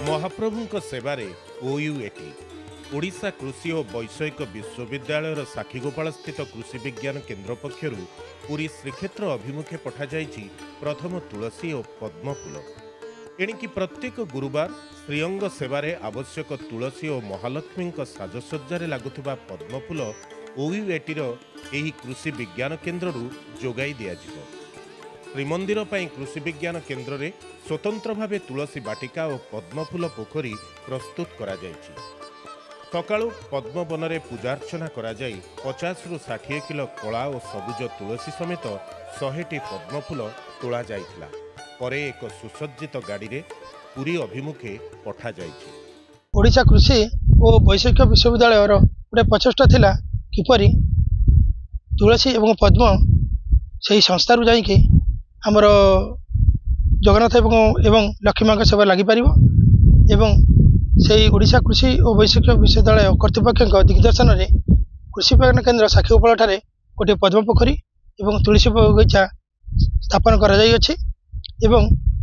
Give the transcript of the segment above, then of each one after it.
महाप्रभु सेवारे OUAT Odisha कृषि और वैषयिक विश्वविद्यालय साखीगोपाल स्थित कृषि विज्ञान केन्द्र पक्षर पुरी श्रीक्षेत्र अभिमुखे पठाई प्रथम तुलसी और पद्मफूल। एणिकी प्रत्येक गुरुवार श्रीअंग सेवारे आवश्यक तुलसी और महालक्ष्मी साजसज्जा लगुवा पद्मफूल ओयूएटीर एही कृषि विज्ञान केन्द्र जोगाई दियाजिव। श्रीमंदिर कृषि विज्ञान केन्द्र में स्वतंत्र भावे तुलसी बाटिका और पद्मफूल पोखरी प्रस्तुत करा जायछि। सकाळु पद्मवन में पूजार्चना करा जाई 50 रु 60 किलो कला और सबुज तुलसी समेत 100टी पद्मफूल तोला जाइथिला। परे एक सुसज्जित गाड़ी रे पुरी अभिमुखे पठा जाइछि। ओडिशा कृषि और वैषयिक विश्वविद्यालय गोटे प्रचेष्टा थिला किपरि तुलसी एवं पद्म से संस्थार जाइके आमर जगन्नाथ एवं लक्ष्मी माँ सेवा लगिपर एवं से ओडिशा कृषि और वैषयिक विश्वविद्यालय कर्तृपक्ष दिग्दर्शन में कृषि विज्ञान केन्द्र साखीगोपाल ठारे गोटे पद्म पोखरी एवं तुलसी बगीचा स्थापन कर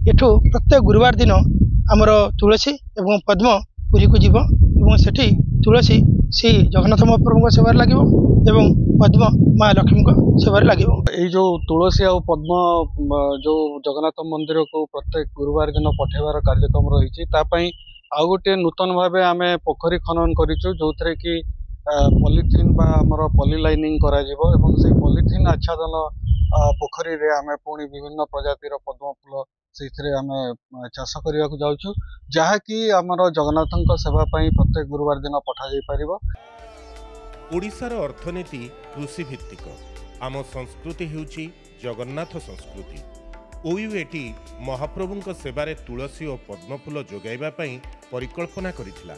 एठू प्रत्येक गुरुवार दिन आमर तुलसी एवं पद्म पुरी को जीव एवं सेठी तुलसी श्री जगन्नाथ महाप्रभु सेवार लगे एवं पद्म माँ लक्ष्मी सेवार लगे। ये जो तुलसी और पद्म जो जगन्नाथ मंदिर को प्रत्येक गुरुवार दिन पठेबार कार्यक्रम रही आउ गोटे नूतन भाव आम पोखरी खनन करूँ जो थे कि पॉलीथिन बा आमर पॉली लाइनिंग करा जीवो एवं से पॉलीथिन आच्छादन पोखरी रे आम पुणी विभिन्न प्रजातिर पद्म फूल से आम चाष करने को जाऊँ जहाँकि आमर जगन्नाथ सेवा प्रत्येक गुरुवार दिन पठा जाई परिबो। ओडिशार अर्थनीति कृषि भित्तिक आम संस्कृति हेउची जगन्नाथ संस्कृति। ओयूएटी महाप्रभुଙ୍କ सेवारे तुलसी और पद्मफूल जोगाइबा पई परिकल्पना करिथिला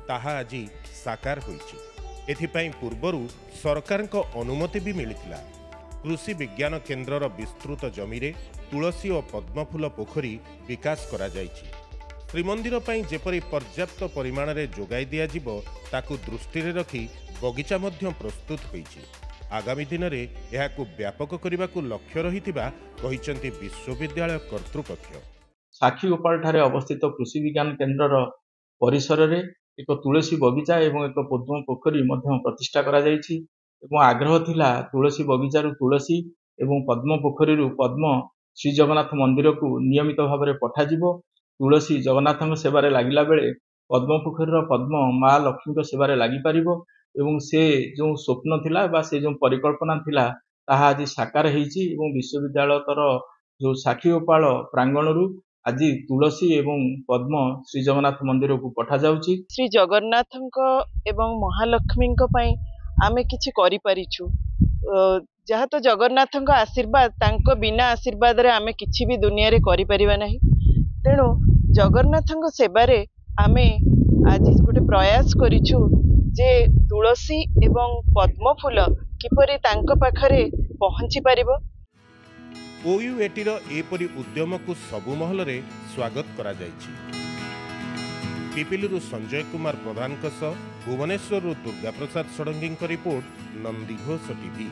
ताहा आज साकार होईछि। एथिपाई पूर्वरु सरकारଙ୍କ अनुमति भी मिलिथिला। कृषि विज्ञान केन्द्रर विस्तृत जमीरे तुलसी और पद्मफूल पोखरी विकास करा जाइछि। श्रीमंदिर पई जेपरि पर्याप्त परिमाण रे जोगाई दिया जिवो ताकु दृष्टि रे रखी बगीचा मध्य प्रस्तुत होईछि। आगामी दिन में यह व्यापक करने को लक्ष्य रही विश्वविद्यालय कर्तृपक्ष। साखीगोपाल ठारे अवस्थित कृषि विज्ञान केन्द्र परिसर में एक तुलसी बगीचा एवं एक पद्म पोखरी प्रतिष्ठा करा जायछि एवं आग्रह थिला तुलसी बगीचारू तुलसी एवं पद्म पोखरी पद्म श्री जगन्नाथ मंदिर को नियमित भाव में पठाजिवो। तुलसी जगन्नाथ सेवारे लागिला बेले पद्म पोखरी पद्म माँ लक्ष्मी सेवारे लागि पारिबो एवं से जो स्वप्न थिला बा से जो परिकल्पना थिला ताहा आज साकार हेइछि एवं विश्वविद्यालय तर जो साखीगोपाल प्रांगणरू आज तुलसी एवं पद्म श्री जगन्नाथ मंदिर को पठा जाउछि। श्री जगन्नाथ एवं महालक्ष्मी आमे किछि करि परिछु जहाँ तो जगन्नाथ आशीर्वाद तांको बिना आशीर्वाद रे आमे किछि भी दुनिया रे करि परिबा नाही। तेणु जगन्नाथ सेवारे आमे आज गोटे प्रयास करिछु जे तुलसी एवं पद्मफूल किपरि तांको पाखरे पहुंची पारिबो। ओयूएटीर एपरि उद्यम को सबु महल रे स्वागत करा जायछि। पिपिलुरु संजय कुमार प्रधान भुवनेश्वर दुर्गा प्रसाद षडंगी रिपोर्ट नंदीघोष टीवी।